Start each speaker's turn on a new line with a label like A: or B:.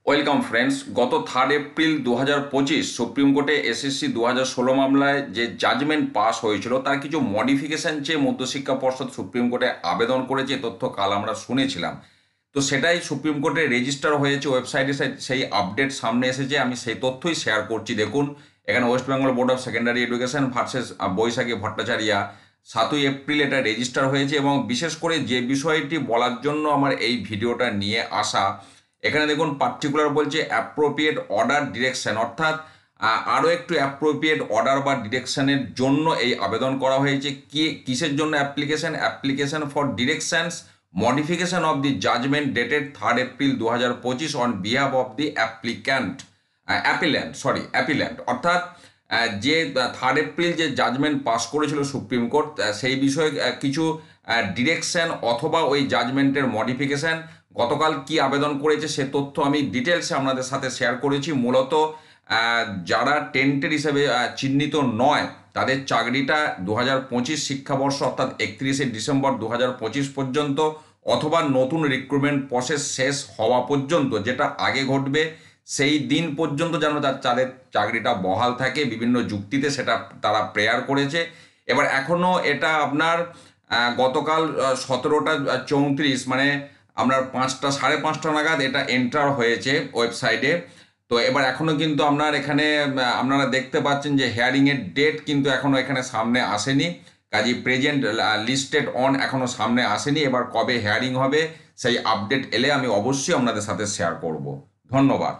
A: Welcome friends. গত 3 April 2025 supreme কোর্টে SSC 2016 মামলায় যে জাজমেন্ট পাস হয়েছিল তার কিছু মডিফিকেশন চেয়ে মধ্যশিক্ষা পর্ষদ সুপ্রিম কোর্টে আবেদন করেছে। তথ্য কাল আমরা শুনেছিলাম। তো সেটাই সুপ্রিম কোর্টে রেজিস্টার হয়েছে, ওয়েবসাইটে সেই আপডেট সামনে এসেছে। আমি সেই তথ্যই শেয়ার করছি। দেখুন, এখানে West Bengal Board of Secondary Education versus Baishakhi Bhattacharya 7ই এপ্রিল এটা রেজিস্টার হয়েছে। এবং বিশেষ করে যে বিষয়টি বলার জন্য আমার এই ভিডিওটা নিয়ে আসা, এখানে দেখুন পার্টিকুলার বলছে অ্যাপ্রোপ্রিয়েট অর্ডার ডিরেকশন, অর্থাৎ আরও একটু অ্যাপ্রোপ্রিয়েট অর্ডার বা ডিরেকশনের জন্য এই আবেদন করা হয়েছে। কিসের জন্য application for directions modification of the judgement dated 3 April 2025 on behalf of the appellant, অর্থাৎ যে 3 এপ্রিল যে জাজমেন্ট পাস করেছিল সুপ্রিম কোর্ট, সেই বিষয়ে কিছু ডিরেকশন অথবা ওই জাজমেন্টের মডিফিকেশন গতকাল কি আবেদন করেছে সে তথ্য আমি ডিটেলসে আপনাদের সাথে শেয়ার করেছি। মূলত যারা টেন্টেড হিসেবে চিহ্নিত নয় তাদের চাকরিটা 2025 শিক্ষাবর্ষ অর্থাৎ 31শে ডিসেম্বর 2025 পর্যন্ত অথবা নতুন রিক্রুটমেন্ট প্রসেস শেষ হওয়া পর্যন্ত, যেটা আগে ঘটবে সেই দিন পর্যন্ত যেন তাদের চাকরিটা বহাল থাকে। বিভিন্ন যুক্তিতে সেটা তারা প্রেয়ার করেছে। এবার এখনও এটা আপনার গতকাল 17টা 34 মানে আপনার 5টা 5:30 নাগাদ এটা এন্টার হয়েছে ওয়েবসাইটে। তো এবার এখনও কিন্তু আপনার এখানে আপনারা দেখতে পাচ্ছেন যে হেয়ারিংয়ের ডেট কিন্তু এখনও এখানে সামনে আসেনি। কাজেই প্রেজেন্ট লিস্টেড অন এখনও সামনে আসেনি। এবার কবে হেয়ারিং হবে সেই আপডেট এলে আমি অবশ্যই আপনাদের সাথে শেয়ার করব। ধন্যবাদ।